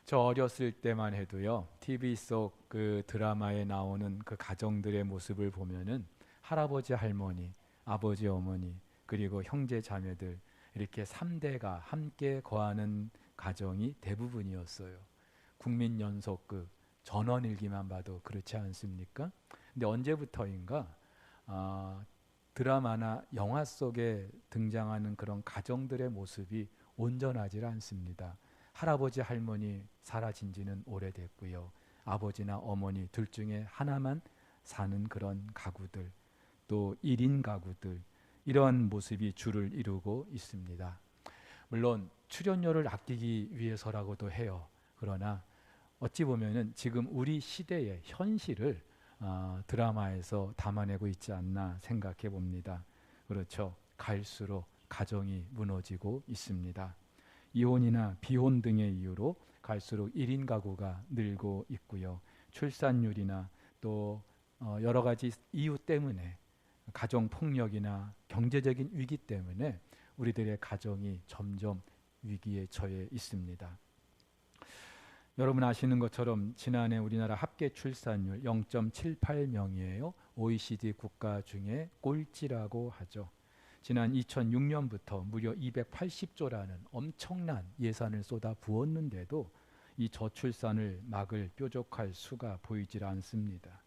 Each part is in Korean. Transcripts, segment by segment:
저 어렸을 때만 해도요, TV 속 그 드라마에 나오는 그 가정들의 모습을 보면은 할아버지, 할머니, 아버지, 어머니, 그리고 형제, 자매들 이렇게 3대가 함께 거하는 가정이 대부분이었어요. 국민 연속극 전원일기만 봐도 그렇지 않습니까? 근데 언제부터인가 아, 드라마나 영화 속에 등장하는 그런 가정들의 모습이 온전하지 않습니다. 할아버지 할머니 사라진 지는 오래됐고요. 아버지나 어머니 둘 중에 하나만 사는 그런 가구들, 또 1인 가구들, 이러한 모습이 주를 이루고 있습니다. 물론 출연료를 아끼기 위해서라고도 해요. 그러나 어찌 보면은 지금 우리 시대의 현실을 드라마에서 담아내고 있지 않나 생각해 봅니다. 그렇죠. 갈수록 가정이 무너지고 있습니다. 이혼이나 비혼 등의 이유로 갈수록 1인 가구가 늘고 있고요. 출산율이나 또 여러 가지 이유 때문에 가정 폭력이나 경제적인 위기 때문에 우리들의 가정이 점점 위기에 처해 있습니다. 여러분 아시는 것처럼 지난해 우리나라 합계 출산율 0.78명이에요. OECD 국가 중에 꼴찌라고 하죠. 지난 2006년부터 무려 280조라는 엄청난 예산을 쏟아 부었는데도 이 저출산을 막을 뾰족할 수가 보이질 않습니다.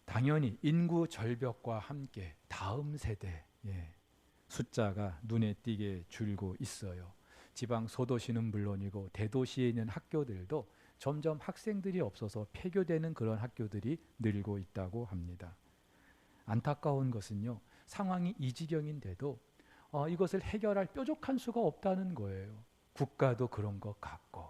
당연히 인구 절벽과 함께 다음 세대 숫자가 눈에 띄게 줄고 있어요. 지방 소도시는 물론이고 대도시에 있는 학교들도 점점 학생들이 없어서 폐교되는 그런 학교들이 늘고 있다고 합니다. 안타까운 것은요, 상황이 이 지경인데도 이것을 해결할 뾰족한 수가 없다는 거예요. 국가도 그런 것 같고.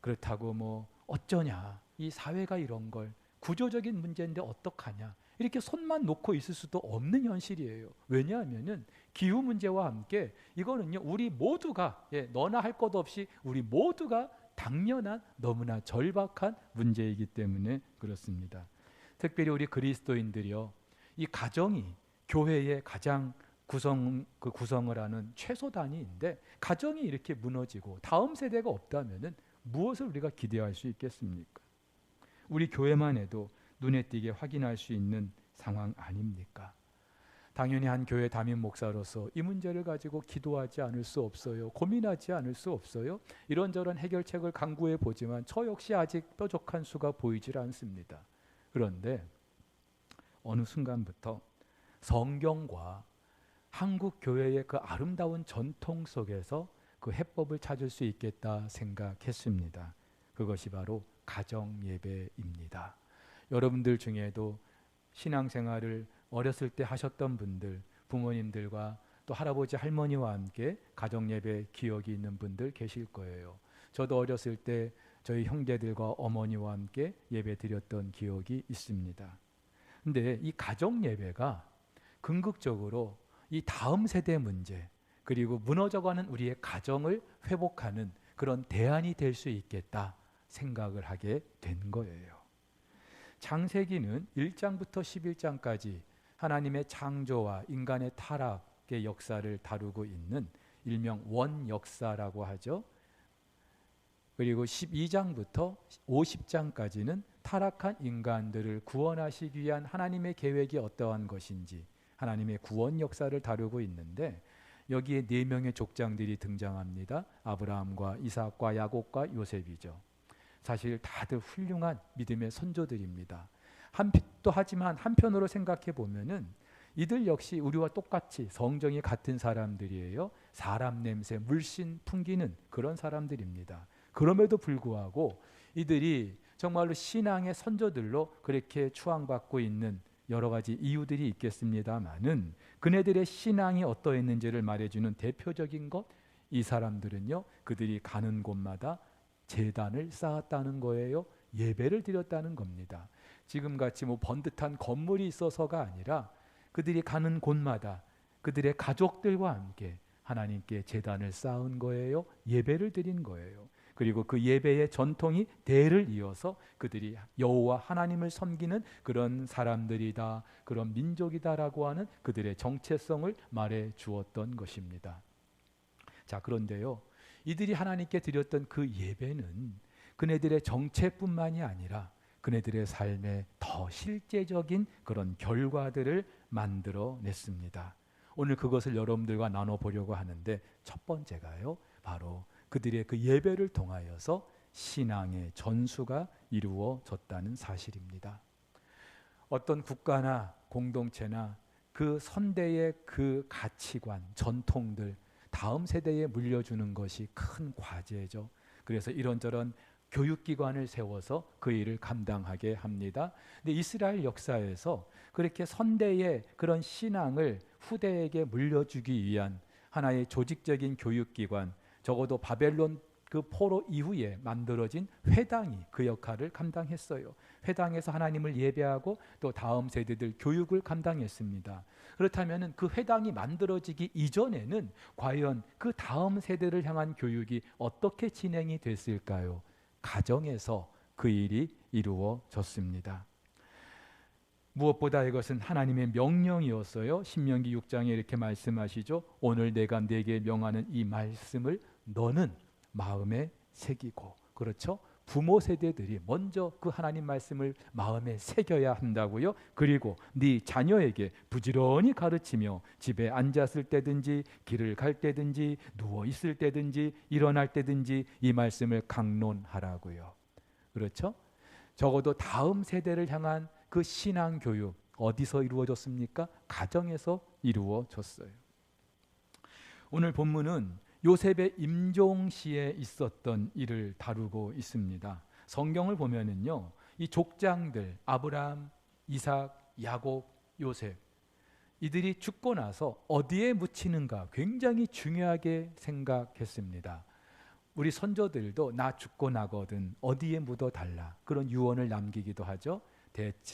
그렇다고 뭐 어쩌냐, 이 사회가 이런 걸 구조적인 문제인데 어떡하냐, 이렇게 손만 놓고 있을 수도 없는 현실이에요. 왜냐하면은 기후 문제와 함께 이거는요, 우리 모두가 너나 할 것 없이 우리 모두가 당면한 너무나 절박한 문제이기 때문에 그렇습니다. 특별히 우리 그리스도인들이요, 이 가정이 교회의 가장 구성을 하는 최소 단위인데, 가정이 이렇게 무너지고 다음 세대가 없다면은 무엇을 우리가 기대할 수 있겠습니까? 우리 교회만 해도 눈에 띄게 확인할 수 있는 상황 아닙니까? 당연히 한 교회 담임 목사로서 이 문제를 가지고 기도하지 않을 수 없어요. 고민하지 않을 수 없어요. 이런저런 해결책을 강구해 보지만 저 역시 아직 뾰족한 수가 보이질 않습니다. 그런데 어느 순간부터 성경과 한국 교회의 그 아름다운 전통 속에서 그 해법을 찾을 수 있겠다 생각했습니다. 그것이 바로 가정 예배입니다. 여러분들 중에도 신앙생활을 어렸을 때 하셨던 분들, 부모님들과 또 할아버지 할머니와 함께 가정 예배 기억이 있는 분들 계실 거예요. 저도 어렸을 때 저희 형제들과 어머니와 함께 예배 드렸던 기억이 있습니다. 근데 이 가정 예배가 궁극적으로 이 다음 세대 문제, 그리고 무너져가는 우리의 가정을 회복하는 그런 대안이 될 수 있겠다 생각을 하게 된 거예요. 창세기는 1장부터 11장까지 하나님의 창조와 인간의 타락의 역사를 다루고 있는 일명 원역사라고 하죠. 그리고 12장부터 50장까지는 타락한 인간들을 구원하시기 위한 하나님의 계획이 어떠한 것인지, 하나님의 구원 역사를 다루고 있는데, 여기에 4명의 족장들이 등장합니다. 아브라함과 이삭과 야곱과 요셉이죠. 사실 다들 훌륭한 믿음의 선조들입니다. 또 하지만 한편으로 생각해 보면은 이들 역시 우리와 똑같이 성정이 같은 사람들이에요. 사람 냄새 물씬 풍기는 그런 사람들입니다. 그럼에도 불구하고 이들이 정말로 신앙의 선조들로 그렇게 추앙받고 있는 여러 가지 이유들이 있겠습니다마는, 그네들의 신앙이 어떠했는지를 말해주는 대표적인 것, 이 사람들은요, 그들이 가는 곳마다 제단을 쌓았다는 거예요. 예배를 드렸다는 겁니다. 지금같이 뭐 번듯한 건물이 있어서가 아니라 그들이 가는 곳마다 그들의 가족들과 함께 하나님께 제단을 쌓은 거예요. 예배를 드린 거예요. 그리고 그 예배의 전통이 대를 이어서 그들이 여호와 하나님을 섬기는 그런 사람들이다, 그런 민족이다라고 하는 그들의 정체성을 말해 주었던 것입니다. 자, 그런데요, 이들이 하나님께 드렸던 그 예배는 그네들의 정체뿐만이 아니라 그네들의 삶에 더 실제적인 그런 결과들을 만들어냈습니다. 오늘 그것을 여러분들과 나눠보려고 하는데, 첫 번째가요, 바로 그들의 그 예배를 통하여서 신앙의 전수가 이루어졌다는 사실입니다. 어떤 국가나 공동체나 그 선대의 그 가치관, 전통들 다음 세대에 물려주는 것이 큰 과제죠. 그래서 이런저런 교육기관을 세워서 그 일을 감당하게 합니다. 근데 이스라엘 역사에서 그렇게 선대의 그런 신앙을 후대에게 물려주기 위한 하나의 조직적인 교육기관, 적어도 바벨론 그 포로 이후에 만들어진 회당이 그 역할을 감당했어요. 회당에서 하나님을 예배하고 또 다음 세대들 교육을 감당했습니다. 그렇다면 그 회당이 만들어지기 이전에는 과연 그 다음 세대를 향한 교육이 어떻게 진행이 됐을까요? 가정에서 그 일이 이루어졌습니다. 무엇보다 이것은 하나님의 명령이었어요. 신명기 6장에 이렇게 말씀하시죠. 오늘 내가 네게 명하는 이 말씀을 너는 마음에 새기고. 그렇죠? 부모 세대들이 먼저 그 하나님 말씀을 마음에 새겨야 한다고요. 그리고 네 자녀에게 부지런히 가르치며 집에 앉았을 때든지 길을 갈 때든지 누워 있을 때든지 일어날 때든지 이 말씀을 강론하라고요. 그렇죠? 적어도 다음 세대를 향한 그 신앙 교육 어디서 이루어졌습니까? 가정에서 이루어졌어요. 오늘 본문은 요셉의 임종시에 있었던 일을 다루고 있습니다. 성경을 보면은요, 이 족장들 아브라함, 이삭, 야곱, 요셉 이들이 죽고 나서 어디에 묻히는가 굉장히 중요하게 생각했습니다. 우리 선조들도 나 죽고 나거든 어디에 묻어달라 그런 유언을 남기기도 하죠.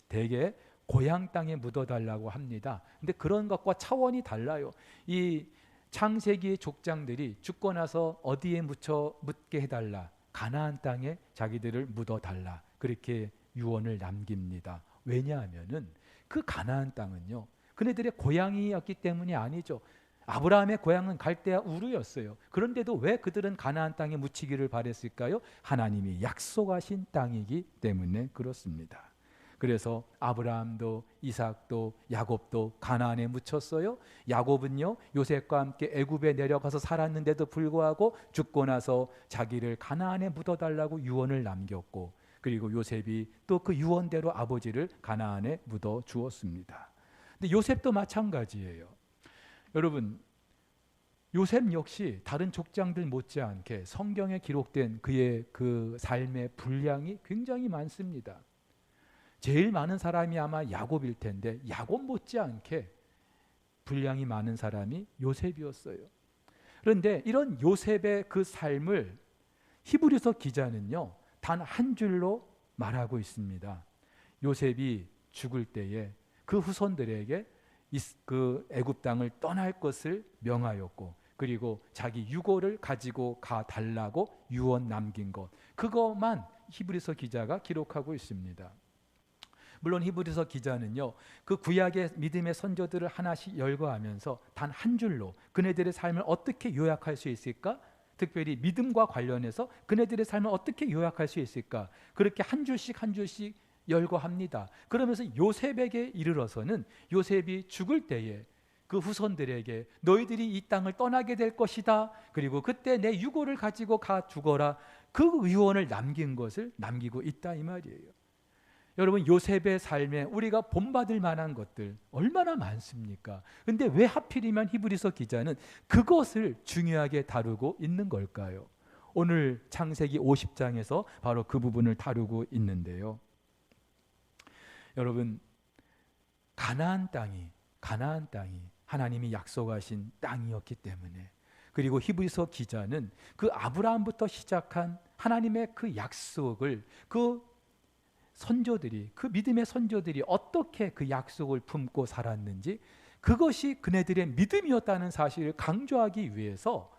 대개 고향 땅에 묻어달라고 합니다. 근데 그런 것과 차원이 달라요. 이 창세기의 족장들이 죽고 나서 어디에 묻게 해달라, 가나안 땅에 자기들을 묻어달라 그렇게 유언을 남깁니다. 왜냐하면은 그 가나안 땅은요 그네들의 고향이었기 때문이 아니죠. 아브라함의 고향은 갈대아 우르였어요. 그런데도 왜 그들은 가나안 땅에 묻히기를 바랬을까요? 하나님이 약속하신 땅이기 때문에 그렇습니다. 그래서 아브라함도 이삭도 야곱도 가나안에 묻혔어요. 야곱은요 요셉과 함께 애굽에 내려가서 살았는데도 불구하고 죽고 나서 자기를 가나안에 묻어달라고 유언을 남겼고, 그리고 요셉이 또 그 유언대로 아버지를 가나안에 묻어 주었습니다. 근데 요셉도 마찬가지예요. 여러분, 요셉 역시 다른 족장들 못지않게 성경에 기록된 그의 그 삶의 분량이 굉장히 많습니다. 제일 많은 사람이 아마 야곱일 텐데 야곱 못지않게 분량이 많은 사람이 요셉이었어요. 그런데 이런 요셉의 그 삶을 히브리서 기자는요 단 한 줄로 말하고 있습니다. 요셉이 죽을 때에 그 후손들에게 그 애굽 땅을 떠날 것을 명하였고, 그리고 자기 유고를 가지고 가 달라고 유언 남긴 것, 그것만 히브리서 기자가 기록하고 있습니다. 물론 히브리서 기자는요 그 구약의 믿음의 선조들을 하나씩 열거하면서 단 한 줄로 그네들의 삶을 어떻게 요약할 수 있을까, 특별히 믿음과 관련해서 그네들의 삶을 어떻게 요약할 수 있을까, 그렇게 한 줄씩 한 줄씩 열거합니다. 그러면서 요셉에게 이르러서는 요셉이 죽을 때에 그 후손들에게 너희들이 이 땅을 떠나게 될 것이다, 그리고 그때 내 유고를 가지고 가 죽어라, 그 유언을 남긴 것을 남기고 있다 이 말이에요. 여러분, 요셉의 삶에 우리가 본받을 만한 것들 얼마나 많습니까? 근데 왜 하필이면 히브리서 기자는 그것을 중요하게 다루고 있는 걸까요? 오늘 창세기 50장에서 바로 그 부분을 다루고 있는데요. 여러분, 가나안 땅이 하나님이 약속하신 땅이었기 때문에, 그리고 히브리서 기자는 그 아브라함부터 시작한 하나님의 그 약속을 그 선조들이, 그 믿음의 선조들이 어떻게 그 약속을 품고 살았는지, 그것이 그네들의 믿음이었다는 사실을 강조하기 위해서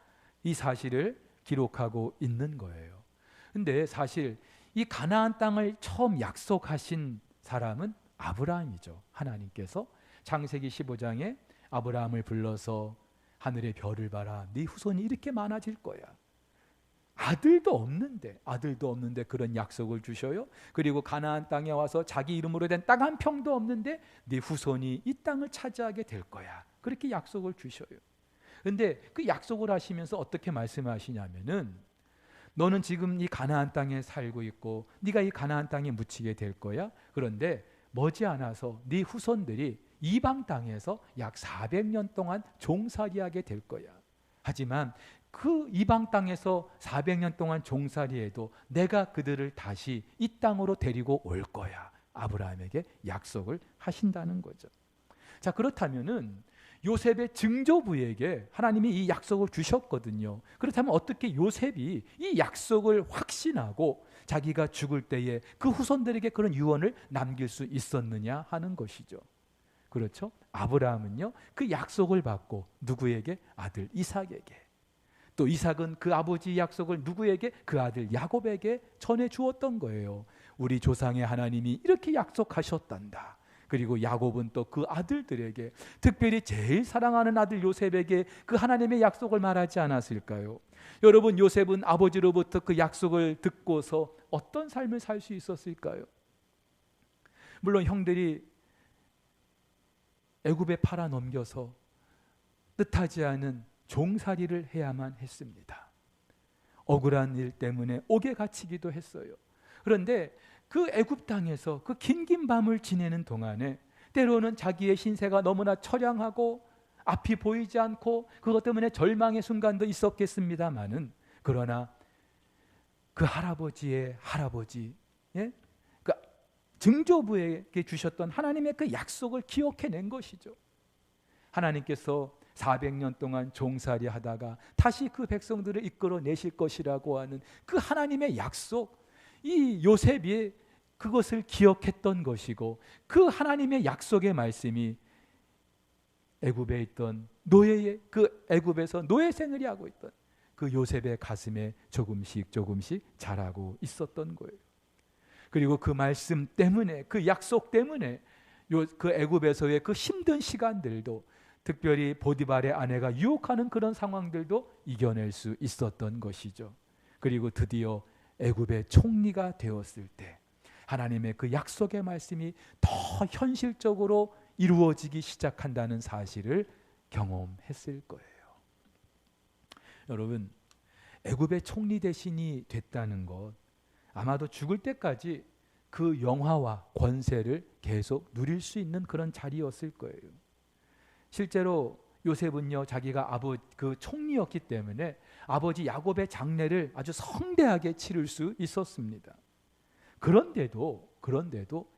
이 사실을 기록하고 있는 거예요. 근데 사실 이 가나안 땅을 처음 약속하신 사람은 아브라함이죠. 하나님께서 창세기 15장에 아브라함을 불러서 하늘의 별을 봐라, 네 후손이 이렇게 많아질 거야. 아들도 없는데 그런 약속을 주셔요. 그리고 가나안 땅에 와서 자기 이름으로 된 땅 한 평도 없는데 네 후손이 이 땅을 차지하게 될 거야. 그렇게 약속을 주셔요. 근데 그 약속을 하시면서 어떻게 말씀하시냐면은 너는 지금 이 가나안 땅에 살고 있고 네가 이 가나안 땅에 묻히게 될 거야. 그런데 머지않아서 네 후손들이 이방 땅에서 약 400년 동안 종살이하게 될 거야. 하지만 그 이방 땅에서 400년 동안 종살이해도 내가 그들을 다시 이 땅으로 데리고 올 거야. 아브라함에게 약속을 하신다는 거죠. 자, 그렇다면은 요셉의 증조부에게 하나님이 이 약속을 주셨거든요. 그렇다면 어떻게 요셉이 이 약속을 확신하고 자기가 죽을 때에 그 후손들에게 그런 유언을 남길 수 있었느냐 하는 것이죠. 그렇죠? 아브라함은요, 그 약속을 받고 누구에게? 아들 이삭에게. 또 이삭은 그 아버지의 약속을 누구에게? 그 아들 야곱에게 전해 주었던 거예요. 우리 조상의 하나님이 이렇게 약속하셨단다. 그리고 야곱은 또 그 아들들에게, 특별히 제일 사랑하는 아들 요셉에게 그 하나님의 약속을 말하지 않았을까요? 여러분, 요셉은 아버지로부터 그 약속을 듣고서 어떤 삶을 살 수 있었을까요? 물론 형들이 애굽에 팔아 넘겨서 뜻하지 않은 종살이를 해야만 했습니다. 억울한 일 때문에 옥에 갇히기도 했어요. 그런데 그 애굽 땅에서 그 긴긴 밤을 지내는 동안에 때로는 자기의 신세가 너무나 처량하고 앞이 보이지 않고 그것 때문에 절망의 순간도 있었겠습니다마는, 그러나 그 할아버지의 할아버지, 그 증조부에게 주셨던 하나님의 그 약속을 기억해낸 것이죠. 하나님께서 400년 동안 종살이 하다가 다시 그 백성들을 이끌어내실 것이라고 하는 그 하나님의 약속, 이 요셉이 그것을 기억했던 것이고, 그 하나님의 약속의 말씀이 애굽에 있던 노예의, 그 애굽에서 노예 생활이 하고 있던 그 요셉의 가슴에 조금씩 자라고 있었던 거예요. 그리고 그 말씀 때문에, 그 약속 때문에 그 애굽에서의 그 힘든 시간들도, 특별히 보디발의 아내가 유혹하는 그런 상황들도 이겨낼 수 있었던 것이죠. 그리고 드디어 애굽의 총리가 되었을 때 하나님의 그 약속의 말씀이 더 현실적으로 이루어지기 시작한다는 사실을 경험했을 거예요. 여러분, 애굽의 총리 대신이 됐다는 것, 아마도 죽을 때까지 그 영화와 권세를 계속 누릴 수 있는 그런 자리였을 거예요. 실제로 요셉은요, 자기가 그 총리였기 때문에 아버지 야곱의 장례를 아주 성대하게 치를 수 있었습니다. 그런데도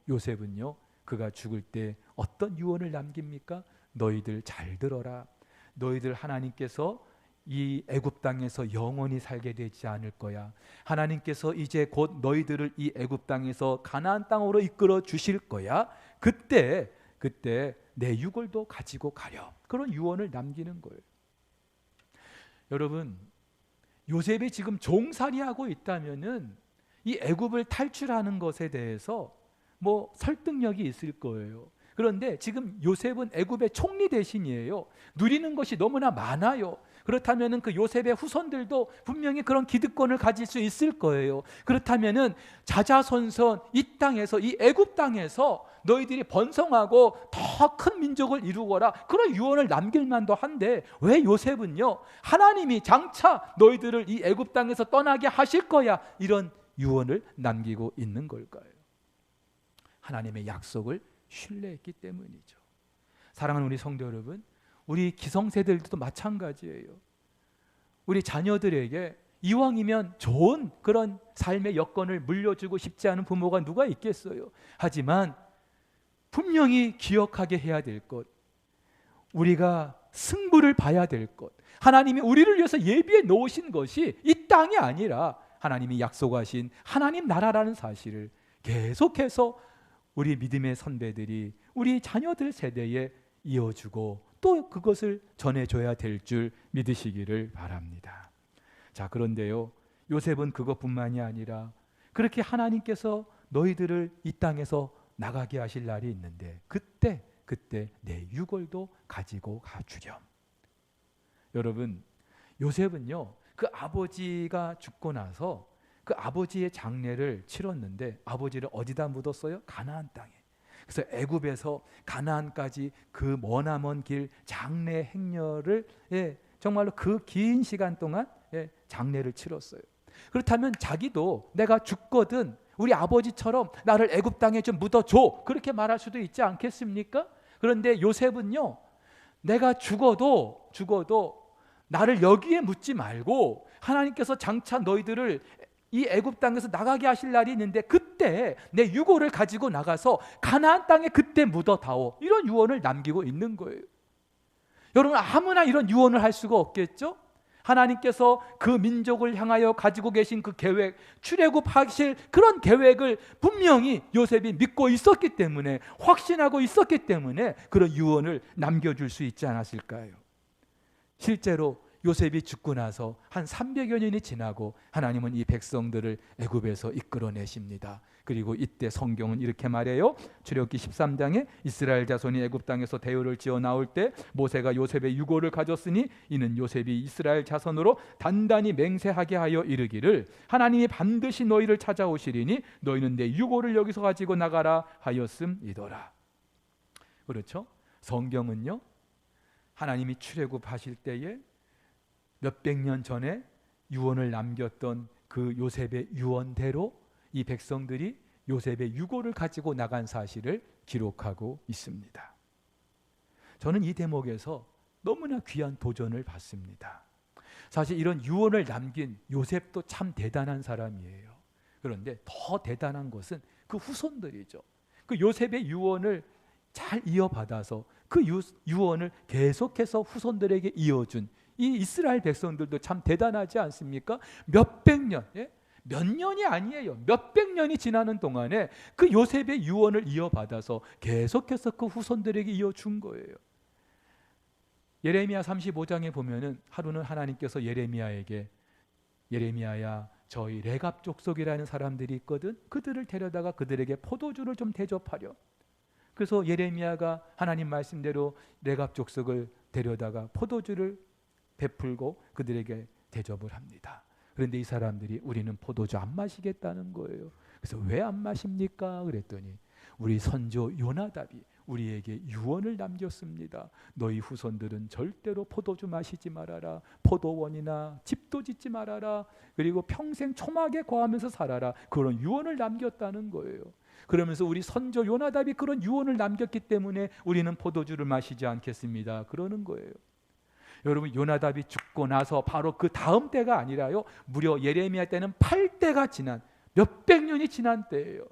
요셉은요, 그가 죽을 때 어떤 유언을 남깁니까? 너희들 잘 들어라. 너희들 하나님께서 이 애굽 땅에서 영원히 살게 되지 않을 거야. 하나님께서 이제 곧 너희들을 이 애굽 땅에서 가나안 땅으로 이끌어 주실 거야. 그때 내 유골도 가지고 가렴. 그런 유언을 남기는 거예요. 여러분, 요셉이 지금 종살이하고 있다면은 이 애굽을 탈출하는 것에 대해서 뭐 설득력이 있을 거예요. 그런데 지금 요셉은 애굽의 총리 대신이에요. 누리는 것이 너무나 많아요. 그렇다면은 그 요셉의 후손들도 분명히 그런 기득권을 가질 수 있을 거예요. 그렇다면은 자자손손 이 땅에서, 이 애굽 땅에서 너희들이 번성하고 더 큰 민족을 이루거라, 그런 유언을 남길 만도 한데, 왜 요셉은요, 하나님이 장차 너희들을 이 애굽 땅에서 떠나게 하실 거야, 이런 유언을 남기고 있는 걸까요? 하나님의 약속을 신뢰했기 때문이죠. 사랑하는 우리 성도 여러분, 우리 기성세대들도 마찬가지예요. 우리 자녀들에게 이왕이면 좋은 그런 삶의 여건을 물려주고 싶지 않은 부모가 누가 있겠어요? 하지만 분명히 기억하게 해야 될 것, 우리가 승부를 봐야 될 것, 하나님이 우리를 위해서 예비해 놓으신 것이 이 땅이 아니라 하나님이 약속하신 하나님 나라라는 사실을 계속해서 우리 믿음의 선배들이 우리 자녀들 세대에 이어주고 또 그것을 전해줘야 될 줄 믿으시기를 바랍니다. 자, 그런데요, 요셉은 그것뿐만이 아니라 그렇게 하나님께서 너희들을 이 땅에서 나가게 하실 날이 있는데 그때 내 유골도 가지고 가주렴. 여러분, 요셉은요, 그 아버지가 죽고 나서 그 아버지의 장례를 치렀는데 아버지를 어디다 묻었어요? 가나안 땅에. 그래서 애굽에서 가나안까지 그 머나먼 길 장례 행렬을 정말로 그 긴 시간 동안 장례를 치렀어요. 그렇다면 자기도 내가 죽거든 우리 아버지처럼 나를 애굽 땅에 좀 묻어줘 그렇게 말할 수도 있지 않겠습니까? 그런데 요셉은요, 내가 죽어도 나를 여기에 묻지 말고 하나님께서 장차 너희들을 이 애굽 땅에서 나가게 하실 날이 있는데 그때 내 유고를 가지고 나가서 가나안 땅에 그때 묻어다오, 이런 유언을 남기고 있는 거예요. 여러분, 아무나 이런 유언을 할 수가 없겠죠? 하나님께서 그 민족을 향하여 가지고 계신 그 계획, 출애굽하실 그런 계획을 분명히 요셉이 믿고 있었기 때문에, 확신하고 있었기 때문에 그런 유언을 남겨줄 수 있지 않았을까요? 실제로 요셉이 죽고 나서 한 300여 년이 지나고 하나님은 이 백성들을 애굽에서 이끌어내십니다. 그리고 이때 성경은 이렇게 말해요. 출애굽기 13장에 이스라엘 자손이 애굽 땅에서 대요를 지어 나올 때 모세가 요셉의 유고를 가졌으니 이는 요셉이 이스라엘 자손으로 단단히 맹세하게 하여 이르기를 하나님이 반드시 너희를 찾아오시리니 너희는 내 유고를 여기서 가지고 나가라 하였음이더라. 그렇죠? 성경은요, 하나님이 출애굽하실 때에 몇백 년 전에 유언을 남겼던 그 요셉의 유언대로 이 백성들이 요셉의 유고를 가지고 나간 사실을 기록하고 있습니다. 저는 이 대목에서 너무나 귀한 도전을 받습니다. 사실 이런 유언을 남긴 요셉도 참 대단한 사람이에요. 그런데 더 대단한 것은 그 후손들이죠. 그 요셉의 유언을 잘 이어받아서 그 유언을 계속해서 후손들에게 이어준 이 이스라엘 백성들도 참 대단하지 않습니까? 몇백 년, 몇 년이 아니에요. 몇백 년이 지나는 동안에 그 요셉의 유언을 이어받아서 계속해서 그 후손들에게 이어준 거예요. 예레미야 35장에 보면은 하루는 하나님께서 예레미야에게 예레미야야, 저희 레갑 족속이라는 사람들이 있거든. 그들을 데려다가 그들에게 포도주를 좀 대접하려. 그래서 예레미야가 하나님 말씀대로 레갑 족속을 데려다가 포도주를 베풀고 그들에게 대접을 합니다. 그런데 이 사람들이 우리는 포도주 안 마시겠다는 거예요. 그래서 왜 안 마십니까? 그랬더니 우리 선조 요나답이 우리에게 유언을 남겼습니다. 너희 후손들은 절대로 포도주 마시지 말아라. 포도원이나 집도 짓지 말아라. 그리고 평생 초막에 거하면서 살아라. 그런 유언을 남겼다는 거예요. 그러면서 우리 선조 요나답이 그런 유언을 남겼기 때문에 우리는 포도주를 마시지 않겠습니다. 그러는 거예요. 여러분, 요나답이 죽고 나서 바로 그 다음 때가 아니라요, 무려 예레미야 때는 8대가 지난, 몇백 년이 지난 때예요.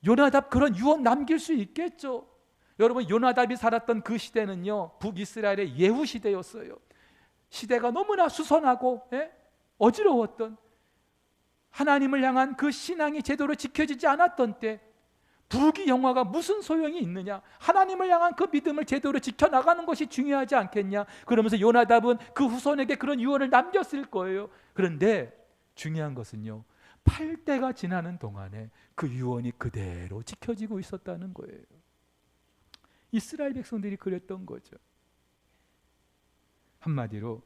요나답 그런 유언 남길 수 있겠죠? 여러분, 요나답이 살았던 그 시대는요, 북이스라엘의 예후 시대였어요. 시대가 너무나 수선하고 어지러웠던, 하나님을 향한 그 신앙이 제대로 지켜지지 않았던 때, 부귀 영화가 무슨 소용이 있느냐? 하나님을 향한 그 믿음을 제대로 지켜나가는 것이 중요하지 않겠냐? 그러면서 요나답은 그 후손에게 그런 유언을 남겼을 거예요. 그런데 중요한 것은요, 8대가 지나는 동안에 그 유언이 그대로 지켜지고 있었다는 거예요. 이스라엘 백성들이 그랬던 거죠. 한마디로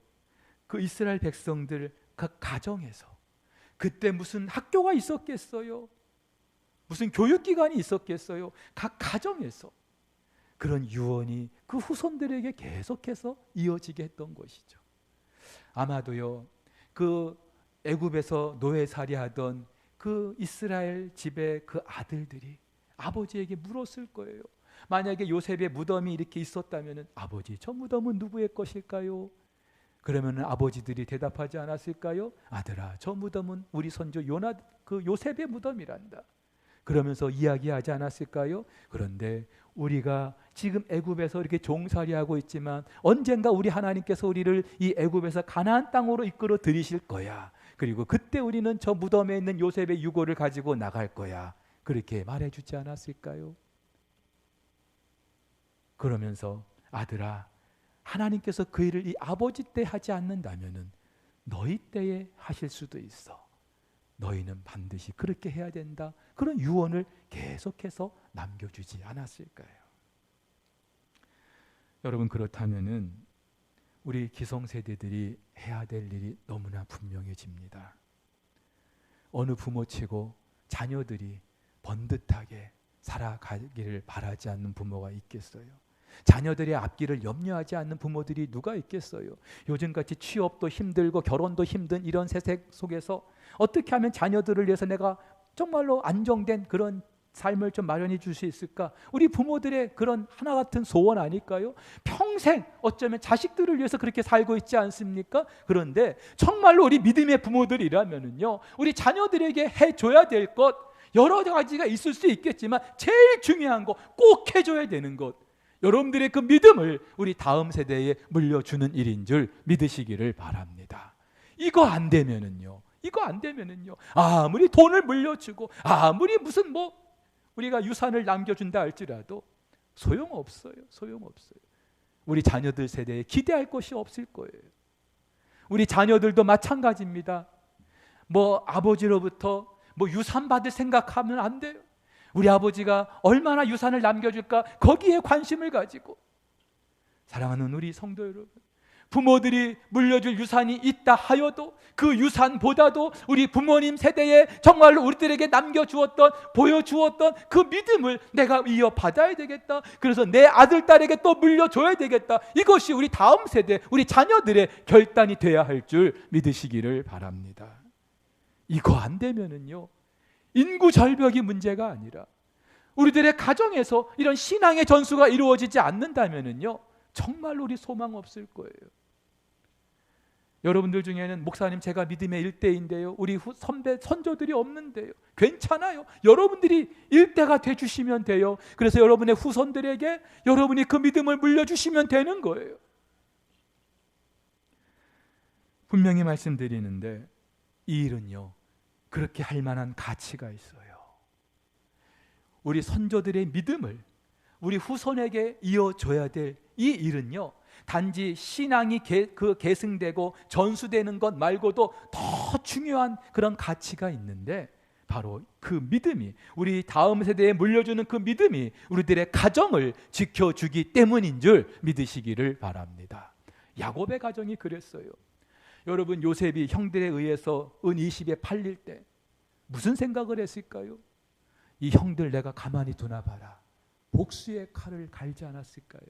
그 이스라엘 백성들 그 가정에서, 그때 무슨 학교가 있었겠어요? 무슨 교육기관이 있었겠어요? 각 가정에서 그런 유언이 그 후손들에게 계속해서 이어지게 했던 것이죠. 아마도요, 그 애굽에서 노예살이하던 그 이스라엘 집의 그 아들들이 아버지에게 물었을 거예요. 만약에 요셉의 무덤이 이렇게 있었다면 아버지, 저 무덤은 누구의 것일까요? 그러면 아버지들이 대답하지 않았을까요? 아들아, 저 무덤은 우리 선조 그 요셉의 무덤이란다. 그러면서 이야기하지 않았을까요? 그런데 우리가 지금 애굽에서 이렇게 종살이하고 있지만 언젠가 우리 하나님께서 우리를 이 애굽에서 가나안 땅으로 이끌어 들이실 거야. 그리고 그때 우리는 저 무덤에 있는 요셉의 유고를 가지고 나갈 거야. 그렇게 말해주지 않았을까요? 그러면서 아들아, 하나님께서 그 일을 이 아버지 때 하지 않는다면은 너희 때에 하실 수도 있어. 너희는 반드시 그렇게 해야 된다. 그런 유언을 계속해서 남겨주지 않았을까요? 여러분, 그렇다면은 우리 기성세대들이 해야 될 일이 너무나 분명해집니다. 어느 부모치고 자녀들이 번듯하게 살아가기를 바라지 않는 부모가 있겠어요? 자녀들의 앞길을 염려하지 않는 부모들이 누가 있겠어요? 요즘같이 취업도 힘들고 결혼도 힘든 이런 세상 속에서 어떻게 하면 자녀들을 위해서 내가 정말로 안정된 그런 삶을 좀 마련해 줄 수 있을까? 우리 부모들의 그런 하나 같은 소원 아닐까요? 평생 어쩌면 자식들을 위해서 그렇게 살고 있지 않습니까? 그런데 정말로 우리 믿음의 부모들이라면은요, 우리 자녀들에게 해줘야 될 것 여러 가지가 있을 수 있겠지만 제일 중요한 거 꼭 해줘야 되는 것, 여러분들의 그 믿음을 우리 다음 세대에 물려주는 일인 줄 믿으시기를 바랍니다. 이거 안 되면은요, 아무리 돈을 물려주고 아무리 무슨 우리가 유산을 남겨준다 할지라도 소용없어요. 우리 자녀들 세대에 기대할 것이 없을 거예요. 우리 자녀들도 마찬가지입니다. 아버지로부터 유산 받을 생각하면 안 돼요. 우리 아버지가 얼마나 유산을 남겨줄까, 거기에 관심을 가지고. 사랑하는 우리 성도 여러분, 부모들이 물려줄 유산이 있다 하여도 그 유산보다도 우리 부모님 세대에 정말로 우리들에게 남겨주었던, 보여주었던 그 믿음을 내가 이어받아야 되겠다. 그래서 내 아들, 딸에게 또 물려줘야 되겠다. 이것이 우리 다음 세대, 우리 자녀들의 결단이 돼야 할 줄 믿으시기를 바랍니다. 이거 안 되면은요, 인구 절벽이 문제가 아니라 우리들의 가정에서 이런 신앙의 전수가 이루어지지 않는다면은요, 정말로 우리 소망 없을 거예요. 여러분들 중에는 목사님 제가 믿음의 일대인데요, 우리 선조들이 없는데요. 괜찮아요. 여러분들이 일대가 돼주시면 돼요. 그래서 여러분의 후손들에게 여러분이 그 믿음을 물려주시면 되는 거예요. 분명히 말씀드리는데 이 일은요, 그렇게 할 만한 가치가 있어요. 우리 선조들의 믿음을 우리 후손에게 이어줘야 될 이 일은요, 단지 신앙이 계승되고 전수되는 것 말고도 더 중요한 그런 가치가 있는데, 바로 그 믿음이, 우리 다음 세대에 물려주는 그 믿음이 우리들의 가정을 지켜주기 때문인 줄 믿으시기를 바랍니다. 야곱의 가정이 그랬어요. 여러분, 요셉이 형들에 의해서 은 20에 팔릴 때 무슨 생각을 했을까요? 이 형들 내가 가만히 두나 봐라, 복수의 칼을 갈지 않았을까요?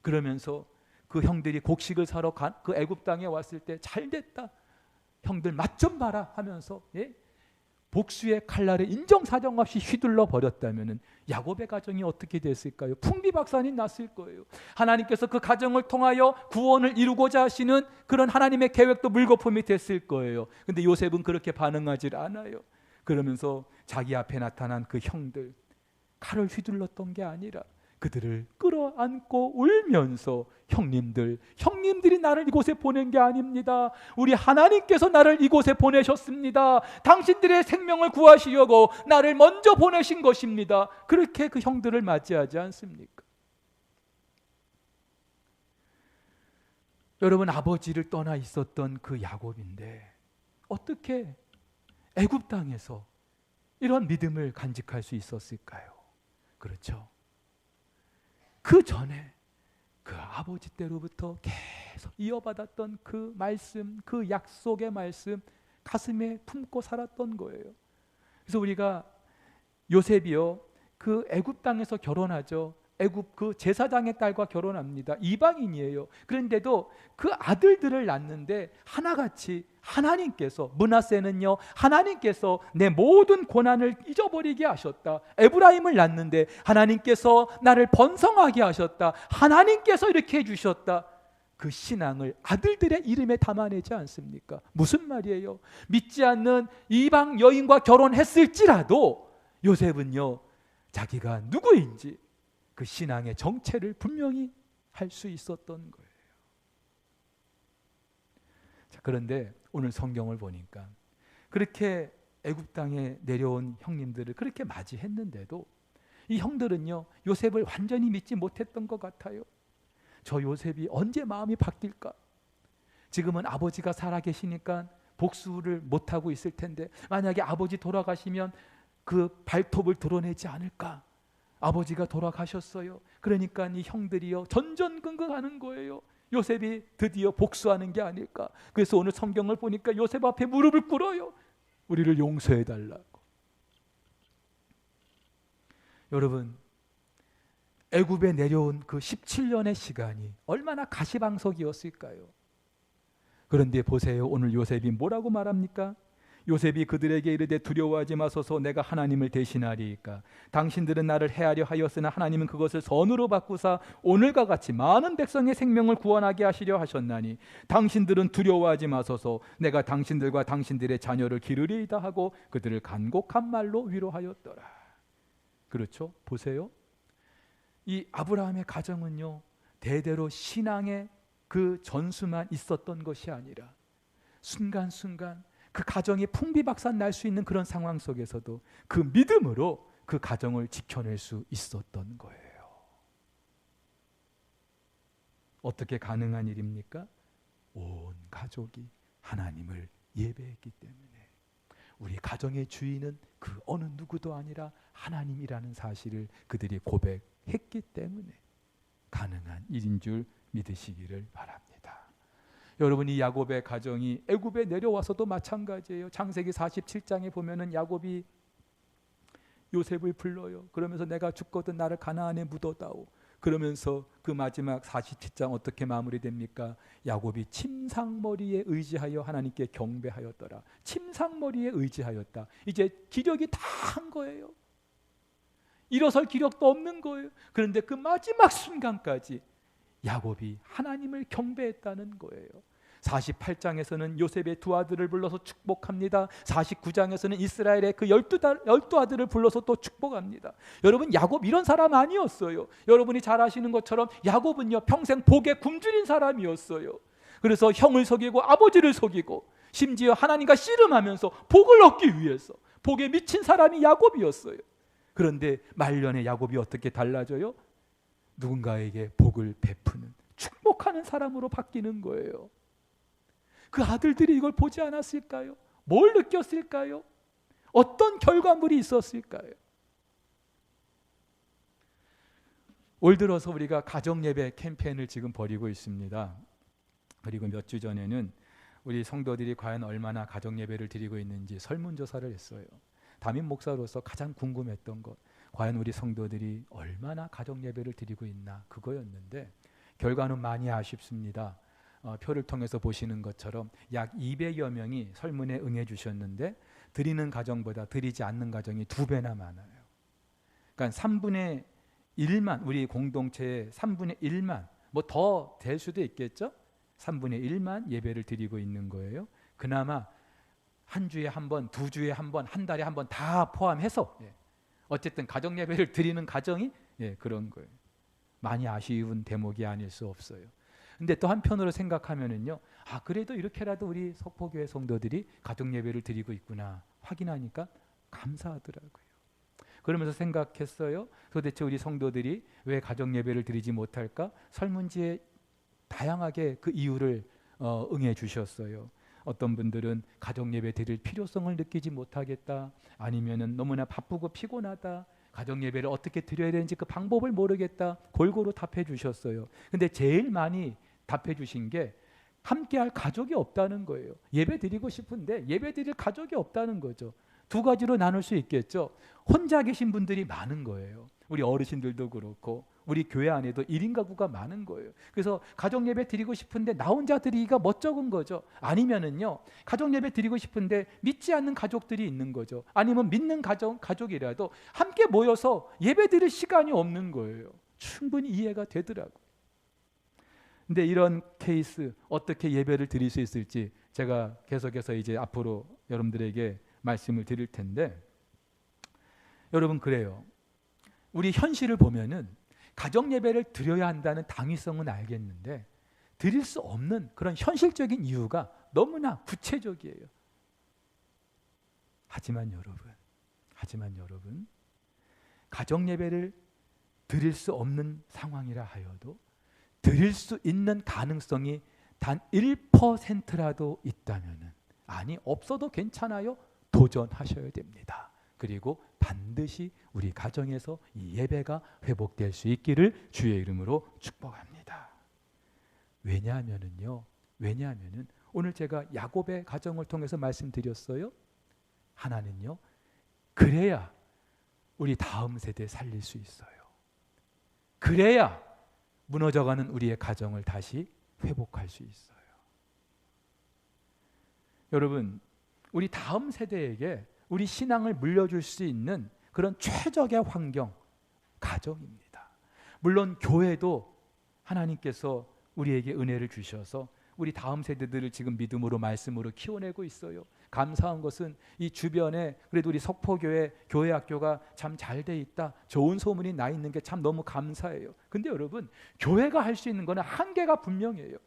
그러면서 그 형들이 곡식을 사러 그 애굽 땅에 왔을 때 잘됐다, 형들 맛 좀 봐라 하면서 복수의 칼날을 인정사정 없이 휘둘러 버렸다면 야곱의 가정이 어떻게 됐을까요? 풍비박산이 났을 거예요. 하나님께서 그 가정을 통하여 구원을 이루고자 하시는 그런 하나님의 계획도 물거품이 됐을 거예요. 근데 요셉은 그렇게 반응하지 않아요. 그러면서 자기 앞에 나타난 그 형들, 칼을 휘둘렀던 게 아니라 그들을 끌어안고 울면서 형님들이 나를 이곳에 보낸 게 아닙니다. 우리 하나님께서 나를 이곳에 보내셨습니다. 당신들의 생명을 구하시려고 나를 먼저 보내신 것입니다. 그렇게 그 형들을 맞이하지 않습니까? 여러분, 아버지를 떠나 있었던 그 야곱인데 어떻게 애굽 땅에서 이런 믿음을 간직할 수 있었을까요? 그렇죠. 그 전에 그 아버지 때로부터 계속 이어받았던 그 말씀, 그 약속의 말씀 가슴에 품고 살았던 거예요. 그래서 우리가 요셉이요, 그 애굽 땅에서 결혼하죠. 애굽 그 제사장의 딸과 결혼합니다. 이방인이에요. 그런데도 그 아들들을 낳는데 하나같이 하나님께서, 므낫세는요, 하나님께서 내 모든 고난을 잊어버리게 하셨다. 에브라임을 낳는데 하나님께서 나를 번성하게 하셨다. 하나님께서 이렇게 해주셨다. 그 신앙을 아들들의 이름에 담아내지 않습니까? 무슨 말이에요? 믿지 않는 이방 여인과 결혼했을지라도 요셉은요, 자기가 누구인지 그 신앙의 정체를 분명히 할 수 있었던 거예요. 자, 그런데 오늘 성경을 보니까 그렇게 애굽 땅에 내려온 형님들을 그렇게 맞이했는데도 이 형들은요, 요셉을 완전히 믿지 못했던 것 같아요. 저 요셉이 언제 마음이 바뀔까? 지금은 아버지가 살아계시니까 복수를 못하고 있을 텐데 만약에 아버지 돌아가시면 그 발톱을 드러내지 않을까? 아버지가 돌아가셨어요. 그러니까 이 형들이요, 전전긍긍하는 거예요. 요셉이 드디어 복수하는 게 아닐까. 그래서 오늘 성경을 보니까 요셉 앞에 무릎을 꿇어요. 우리를 용서해 달라고. 여러분, 애굽에 내려온 그 17년의 시간이 얼마나 가시방석이었을까요? 그런데 보세요. 오늘 요셉이 뭐라고 말합니까? 요셉이 그들에게 이르되 두려워하지 마소서, 내가 하나님을 대신하리이까. 당신들은 나를 해하려 하였으나 하나님은 그것을 선으로 바꾸사 오늘과 같이 많은 백성의 생명을 구원하게 하시려 하셨나니 당신들은 두려워하지 마소서, 내가 당신들과 당신들의 자녀를 기르리이다 하고 그들을 간곡한 말로 위로하였더라. 그렇죠? 보세요. 이 아브라함의 가정은요, 대대로 신앙의 그 전수만 있었던 것이 아니라 순간순간 그 가정이 풍비박산 날 수 있는 그런 상황 속에서도 그 믿음으로 그 가정을 지켜낼 수 있었던 거예요. 어떻게 가능한 일입니까? 온 가족이 하나님을 예배했기 때문에. 우리 가정의 주인은 그 어느 누구도 아니라 하나님이라는 사실을 그들이 고백했기 때문에 가능한 일인 줄 믿으시기를 바랍니다. 여러분, 이 야곱의 가정이 애굽에 내려와서도 마찬가지예요. 창세기 47장에 보면은 야곱이 요셉을 불러요. 그러면서 내가 죽거든 나를 가나안에 묻어다오. 그러면서 그 마지막 47장 어떻게 마무리됩니까? 야곱이 침상머리에 의지하여 하나님께 경배하였더라. 침상머리에 의지하였다. 이제 기력이 다 한 거예요. 일어설 기력도 없는 거예요. 그런데 그 마지막 순간까지 야곱이 하나님을 경배했다는 거예요. 48장에서는 요셉의 두 아들을 불러서 축복합니다. 49장에서는 이스라엘의 그 12아들을 불러서 또 축복합니다. 여러분, 야곱 이런 사람 아니었어요. 여러분이 잘 아시는 것처럼 야곱은요, 평생 복에 굶주린 사람이었어요. 그래서 형을 속이고 아버지를 속이고 심지어 하나님과 씨름하면서 복을 얻기 위해서 복에 미친 사람이 야곱이었어요. 그런데 말년에 야곱이 어떻게 달라져요? 누군가에게 복을 베푸는, 축복하는 사람으로 바뀌는 거예요. 그 아들들이 이걸 보지 않았을까요? 뭘 느꼈을까요? 어떤 결과물이 있었을까요? 올 들어서 우리가 가정예배 캠페인을 지금 벌이고 있습니다. 그리고 몇 주 전에는 우리 성도들이 과연 얼마나 가정예배를 드리고 있는지 설문조사를 했어요. 담임 목사로서 가장 궁금했던 것, 과연 우리 성도들이 얼마나 가정예배를 드리고 있나, 그거였는데 결과는 많이 아쉽습니다. 표를 통해서 보시는 것처럼 약 200여 명이 설문에 응해 주셨는데 드리는 가정보다 드리지 않는 가정이 2배나 많아요. 그러니까 3분의 1만, 우리 공동체의 3분의 1만, 뭐 더 될 수도 있겠죠? 3분의 1만 예배를 드리고 있는 거예요. 그나마 한 주에 한 번, 2주에 한 번, 한 달에 한 번 다 포함해서 어쨌든 가정 예배를 드리는 가정이 그런 거예요. 많이 아쉬운 대목이 아닐 수 없어요. 근데 또 한편으로 생각하면은요, 그래도 이렇게라도 우리 석포교회 성도들이 가정 예배를 드리고 있구나 확인하니까 감사하더라고요. 그러면서 생각했어요. 도대체 우리 성도들이 왜 가정 예배를 드리지 못할까? 설문지에 다양하게 그 이유를 응해 주셨어요. 어떤 분들은 가정 예배 드릴 필요성을 느끼지 못하겠다, 아니면은 너무나 바쁘고 피곤하다, 가정 예배를 어떻게 드려야 되는지 그 방법을 모르겠다, 골고루 답해 주셨어요. 근데 제일 많이 답해 주신 게 함께할 가족이 없다는 거예요. 예배 드리고 싶은데 예배 드릴 가족이 없다는 거죠. 두 가지로 나눌 수 있겠죠. 혼자 계신 분들이 많은 거예요. 우리 어르신들도 그렇고 우리 교회 안에도 1인 가구가 많은 거예요. 그래서 가정 예배 드리고 싶은데 나 혼자 드리기가 멋쩍은 거죠. 아니면은요, 가정 예배 드리고 싶은데 믿지 않는 가족들이 있는 거죠. 아니면 믿는 가족이라도 함께 모여서 예배 드릴 시간이 없는 거예요. 충분히 이해가 되더라고요. 근데 이런 케이스 어떻게 예배를 드릴 수 있을지 제가 계속해서 이제 앞으로 여러분들에게 말씀을 드릴 텐데, 여러분, 그래요. 우리 현실을 보면은 가정 예배를 드려야 한다는 당위성은 알겠는데 드릴 수 없는 그런 현실적인 이유가 너무나 구체적이에요. 하지만 여러분, 가정 예배를 드릴 수 없는 상황이라 하여도 드릴 수 있는 가능성이 단 1%라도 있다면은, 아니 없어도 괜찮아요, 도전하셔야 됩니다. 그리고 반드시 우리 가정에서 이 예배가 회복될 수 있기를 주의 이름으로 축복합니다. 왜냐하면은 오늘 제가 야곱의 가정을 통해서 말씀드렸어요. 하나는요, 그래야 우리 다음 세대 살릴 수 있어요. 그래야 무너져가는 우리의 가정을 다시 회복할 수 있어요. 여러분, 우리 다음 세대에게 우리 신앙을 물려줄 수 있는 그런 최적의 환경, 가정입니다. 물론 교회도 하나님께서 우리에게 은혜를 주셔서 우리 다음 세대들을 지금 믿음으로 말씀으로 키워내고 있어요. 감사한 것은 이 주변에 그래도 우리 석포교회 교회 학교가 참 잘 돼 있다, 좋은 소문이 나 있는 게 참 너무 감사해요. 근데 여러분, 교회가 할 수 있는 거는 한계가 분명해요.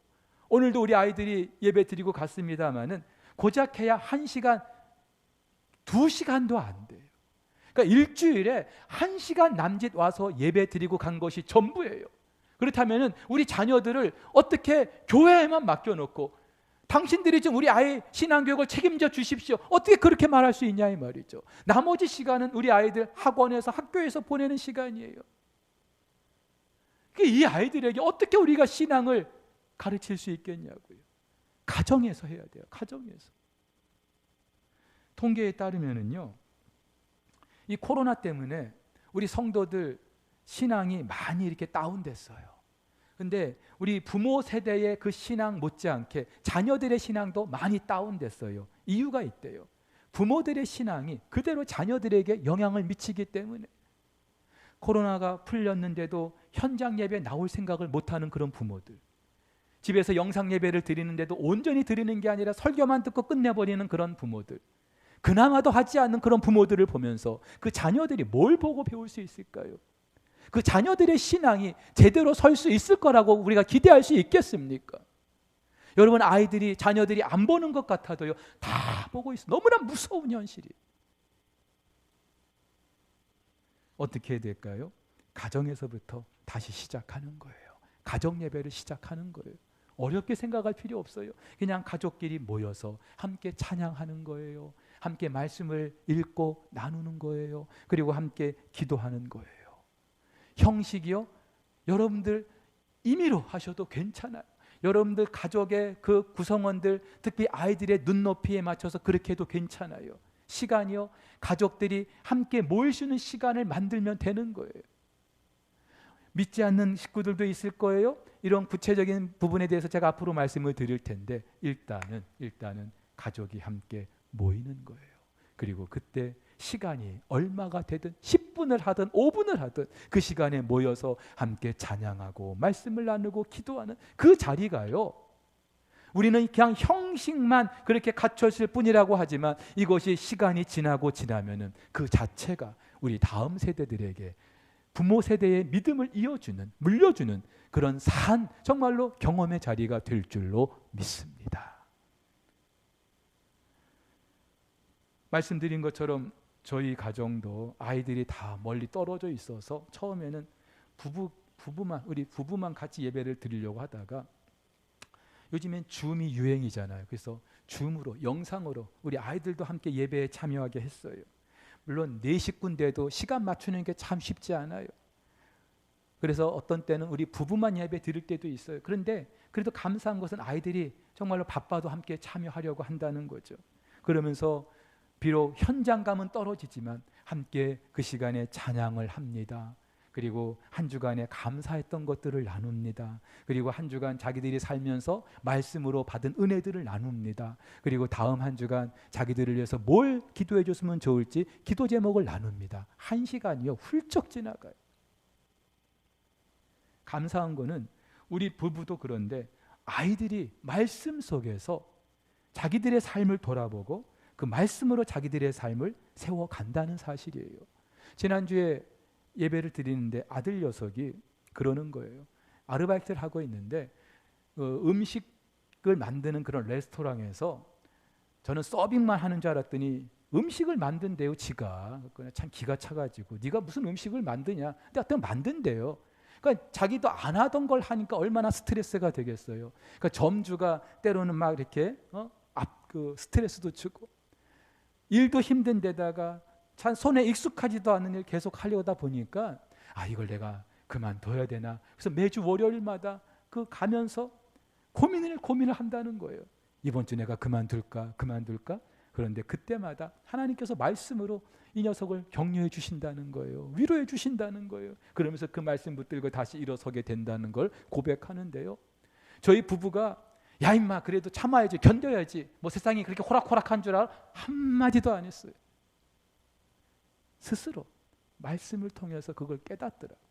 오늘도 우리 아이들이 예배 드리고 갔습니다마는 고작 해야 1시간, 2시간도 안 돼요. 그러니까 일주일에 1시간 남짓 와서 예배 드리고 간 것이 전부예요. 그렇다면 우리 자녀들을 어떻게 교회에만 맡겨놓고 당신들이 좀 우리 아이 신앙교육을 책임져 주십시오, 어떻게 그렇게 말할 수 있냐 이 말이죠. 나머지 시간은 우리 아이들 학원에서 학교에서 보내는 시간이에요. 이 아이들에게 어떻게 우리가 신앙을 가르칠 수 있겠냐고요. 가정에서 해야 돼요. 가정에서. 통계에 따르면은요, 이 코로나 때문에 우리 성도들 신앙이 많이 이렇게 다운됐어요. 근데 우리 부모 세대의 그 신앙 못지않게 자녀들의 신앙도 많이 다운됐어요. 이유가 있대요. 부모들의 신앙이 그대로 자녀들에게 영향을 미치기 때문에. 코로나가 풀렸는데도 현장 예배 나올 생각을 못하는 그런 부모들, 집에서 영상 예배를 드리는데도 온전히 드리는 게 아니라 설교만 듣고 끝내버리는 그런 부모들, 그나마도 하지 않는 그런 부모들을 보면서 그 자녀들이 뭘 보고 배울 수 있을까요? 그 자녀들의 신앙이 제대로 설 수 있을 거라고 우리가 기대할 수 있겠습니까? 여러분, 아이들이, 자녀들이 안 보는 것 같아도요, 다 보고 있어. 너무나 무서운 현실이. 어떻게 해야 될까요? 가정에서부터 다시 시작하는 거예요. 가정 예배를 시작하는 거예요. 어렵게 생각할 필요 없어요. 그냥 가족끼리 모여서 함께 찬양하는 거예요. 함께 말씀을 읽고 나누는 거예요. 그리고 함께 기도하는 거예요. 형식이요, 여러분들 임의로 하셔도 괜찮아요. 여러분들 가족의 그 구성원들, 특히 아이들의 눈높이에 맞춰서 그렇게 해도 괜찮아요. 시간이요, 가족들이 함께 모일 수 있는 시간을 만들면 되는 거예요. 믿지 않는 식구들도 있을 거예요. 이런 구체적인 부분에 대해서 제가 앞으로 말씀을 드릴 텐데, 일단은 가족이 함께 모이는 거예요. 그리고 그때 시간이 얼마가 되든 10분을 하든 5분을 하든 그 시간에 모여서 함께 찬양하고 말씀을 나누고 기도하는 그 자리가요, 우리는 그냥 형식만 그렇게 갖췄을 뿐이라고 하지만 이것이 시간이 지나면은 그 자체가 우리 다음 세대들에게 부모 세대의 믿음을 이어주는, 물려주는 그런 산, 정말로 경험의 자리가 될 줄로 믿습니다. 말씀드린 것처럼 저희 가정도 아이들이 다 멀리 떨어져 있어서 처음에는 우리 부부만 같이 예배를 드리려고 하다가, 요즘엔 줌이 유행이잖아요. 그래서 줌으로, 영상으로 우리 아이들도 함께 예배에 참여하게 했어요. 물론 네 식구인데도 시간 맞추는 게 참 쉽지 않아요. 그래서 어떤 때는 우리 부부만 예배 드릴 때도 있어요. 그런데 그래도 감사한 것은 아이들이 정말로 바빠도 함께 참여하려고 한다는 거죠. 그러면서 비록 현장감은 떨어지지만 함께 그 시간에 찬양을 합니다. 그리고 한 주간에 감사했던 것들을 나눕니다. 그리고 한 주간 자기들이 살면서 말씀으로 받은 은혜들을 나눕니다. 그리고 다음 한 주간 자기들을 위해서 뭘 기도해 줬으면 좋을지 기도 제목을 나눕니다. 1시간이요 훌쩍 지나가요. 감사한 거는 우리 부부도 그런데 아이들이 말씀 속에서 자기들의 삶을 돌아보고 그 말씀으로 자기들의 삶을 세워간다는 사실이에요. 지난주에 예배를 드리는데 아들 녀석이 그러는 거예요. 아르바이트를 하고 있는데 음식을 만드는 그런 레스토랑에서, 저는 서빙만 하는 줄 알았더니 음식을 만든대요. 지가 참 기가 차가지고, 네가 무슨 음식을 만드냐, 근데 하여튼 만든대요. 그러니까 자기도 안 하던 걸 하니까 얼마나 스트레스가 되겠어요. 그러니까 점주가 때로는 막 이렇게 스트레스도 주고, 일도 힘든 데다가 참 손에 익숙하지도 않은 일 계속 하려다 보니까 이걸 내가 그만둬야 되나. 그래서 매주 월요일마다 가면서 고민을 한다는 거예요. 이번 주 내가 그만둘까? 그런데 그때마다 하나님께서 말씀으로 이 녀석을 격려해 주신다는 거예요. 위로해 주신다는 거예요. 그러면서 그 말씀 붙들고 다시 일어서게 된다는 걸 고백하는데요. 저희 부부가 야 임마 그래도 참아야지, 견뎌야지, 뭐 세상이 그렇게 호락호락한 줄 알아? 한마디도 안 했어요. 스스로 말씀을 통해서 그걸 깨닫더라고요.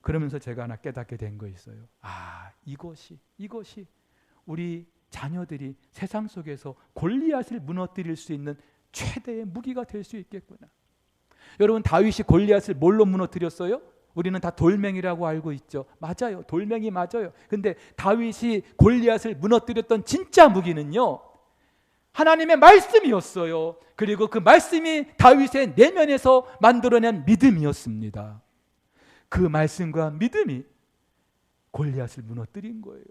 그러면서 제가 하나 깨닫게 된 거 있어요. 이것이 우리 자녀들이 세상 속에서 골리앗을 무너뜨릴 수 있는 최대의 무기가 될 수 있겠구나. 여러분, 다윗이 골리앗을 뭘로 무너뜨렸어요? 우리는 다 돌멩이라고 알고 있죠. 맞아요. 돌멩이 맞아요. 근데 다윗이 골리앗을 무너뜨렸던 진짜 무기는요, 하나님의 말씀이었어요. 그리고 그 말씀이 다윗의 내면에서 만들어낸 믿음이었습니다. 그 말씀과 믿음이 골리앗을 무너뜨린 거예요.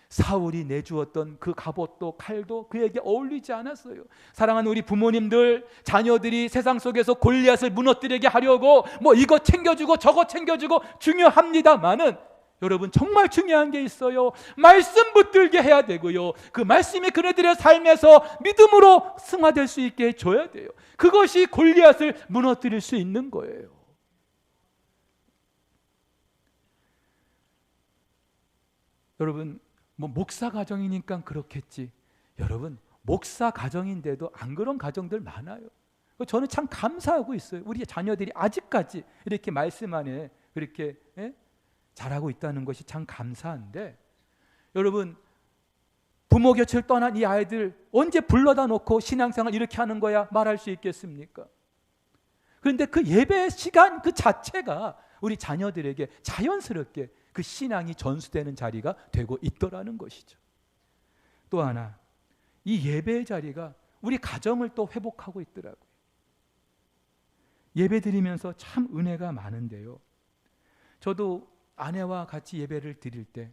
사울이 내주었던 그 갑옷도 칼도 그에게 어울리지 않았어요. 사랑하는 우리 부모님들, 자녀들이 세상 속에서 골리앗을 무너뜨리게 하려고 뭐 이거 챙겨주고 저거 챙겨주고 중요합니다만은, 여러분 정말 중요한 게 있어요. 말씀 붙들게 해야 되고요. 그 말씀이 그네들의 삶에서 믿음으로 승화될 수 있게 해줘야 돼요. 그것이 골리앗을 무너뜨릴 수 있는 거예요. 여러분, 뭐 목사 가정이니까 그렇겠지. 여러분, 목사 가정인데도 안 그런 가정들 많아요. 저는 참 감사하고 있어요. 우리 자녀들이 아직까지 이렇게 말씀 안에 그렇게 잘하고 있다는 것이 참 감사한데, 여러분, 부모 곁을 떠난 이 아이들 언제 불러다 놓고 신앙생활 이렇게 하는 거야 말할 수 있겠습니까? 그런데 그 예배 시간 그 자체가 우리 자녀들에게 자연스럽게 그 신앙이 전수되는 자리가 되고 있더라는 것이죠. 또 하나, 이 예배의 자리가 우리 가정을 또 회복하고 있더라고요. 예배 드리면서 참 은혜가 많은데요. 저도 아내와 같이 예배를 드릴 때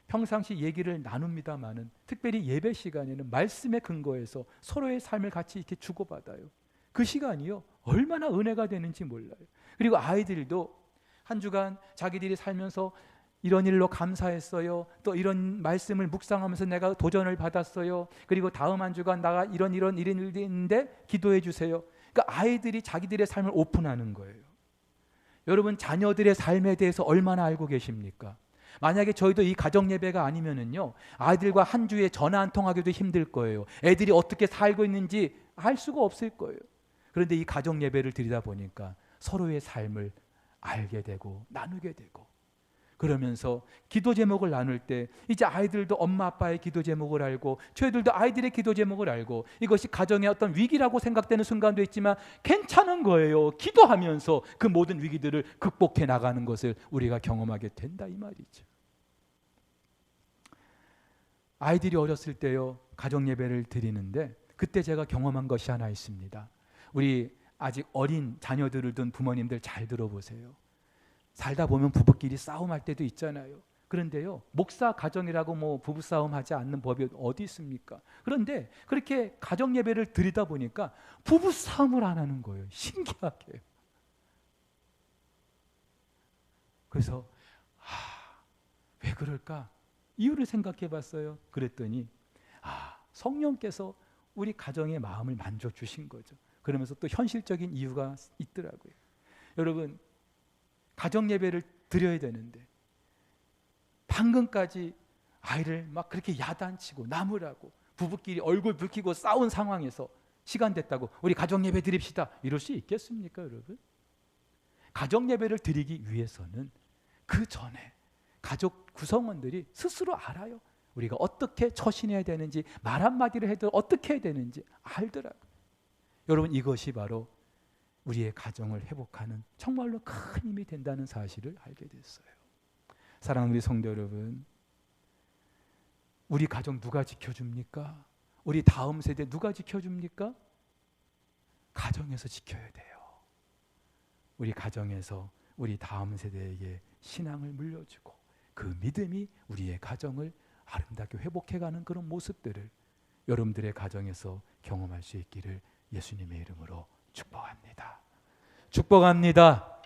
평상시 얘기를 나눕니다마는, 특별히 예배 시간에는 말씀에 근거해서 서로의 삶을 같이 이렇게 주고받아요. 그 시간이요, 얼마나 은혜가 되는지 몰라요. 그리고 아이들도 한 주간 자기들이 살면서 이런 일로 감사했어요. 또 이런 말씀을 묵상하면서 내가 도전을 받았어요. 그리고 다음 한 주간 나가 이런 일이 있는데 기도해 주세요. 그러니까 아이들이 자기들의 삶을 오픈하는 거예요. 여러분, 자녀들의 삶에 대해서 얼마나 알고 계십니까? 만약에 저희도 이 가정 예배가 아니면은요, 아이들과 한 주에 전화 한 통하기도 힘들 거예요. 애들이 어떻게 살고 있는지 알 수가 없을 거예요. 그런데 이 가정 예배를 드리다 보니까 서로의 삶을 알게 되고 나누게 되고, 그러면서 기도 제목을 나눌 때 이제 아이들도 엄마 아빠의 기도 제목을 알고 저희들도 아이들의 기도 제목을 알고, 이것이 가정의 어떤 위기라고 생각되는 순간도 있지만 괜찮은 거예요. 기도하면서 그 모든 위기들을 극복해 나가는 것을 우리가 경험하게 된다 이 말이죠. 아이들이 어렸을 때요, 가정 예배를 드리는데 그때 제가 경험한 것이 하나 있습니다. 우리 아직 어린 자녀들을 둔 부모님들 잘 들어보세요. 살다 보면 부부끼리 싸움할 때도 있잖아요. 그런데요, 목사 가정이라고 뭐 부부싸움 하지 않는 법이 어디 있습니까? 그런데 그렇게 가정 예배를 드리다 보니까 부부싸움을 안 하는 거예요. 신기하게. 그래서 왜 그럴까? 이유를 생각해 봤어요. 그랬더니 성령께서 우리 가정의 마음을 만져주신 거죠. 그러면서 또 현실적인 이유가 있더라고요. 여러분, 가정 예배를 드려야 되는데 방금까지 아이를 막 그렇게 야단치고 나무라고 부부끼리 얼굴 붉히고 싸운 상황에서 시간 됐다고 우리 가정 예배 드립시다 이럴 수 있겠습니까, 여러분? 가정 예배를 드리기 위해서는 그 전에 가족 구성원들이 스스로 알아요. 우리가 어떻게 처신해야 되는지, 말 한마디를 해도 어떻게 해야 되는지 알더라고요. 여러분, 이것이 바로 우리의 가정을 회복하는 정말로 큰 힘이 된다는 사실을 알게 됐어요. 사랑하는 우리 성도 여러분, 우리 가정 누가 지켜줍니까? 우리 다음 세대 누가 지켜줍니까? 가정에서 지켜야 돼요. 우리 가정에서 우리 다음 세대에게 신앙을 물려주고 그 믿음이 우리의 가정을 아름답게 회복해가는 그런 모습들을 여러분들의 가정에서 경험할 수 있기를 예수님의 이름으로 축복합니다. 축복합니다.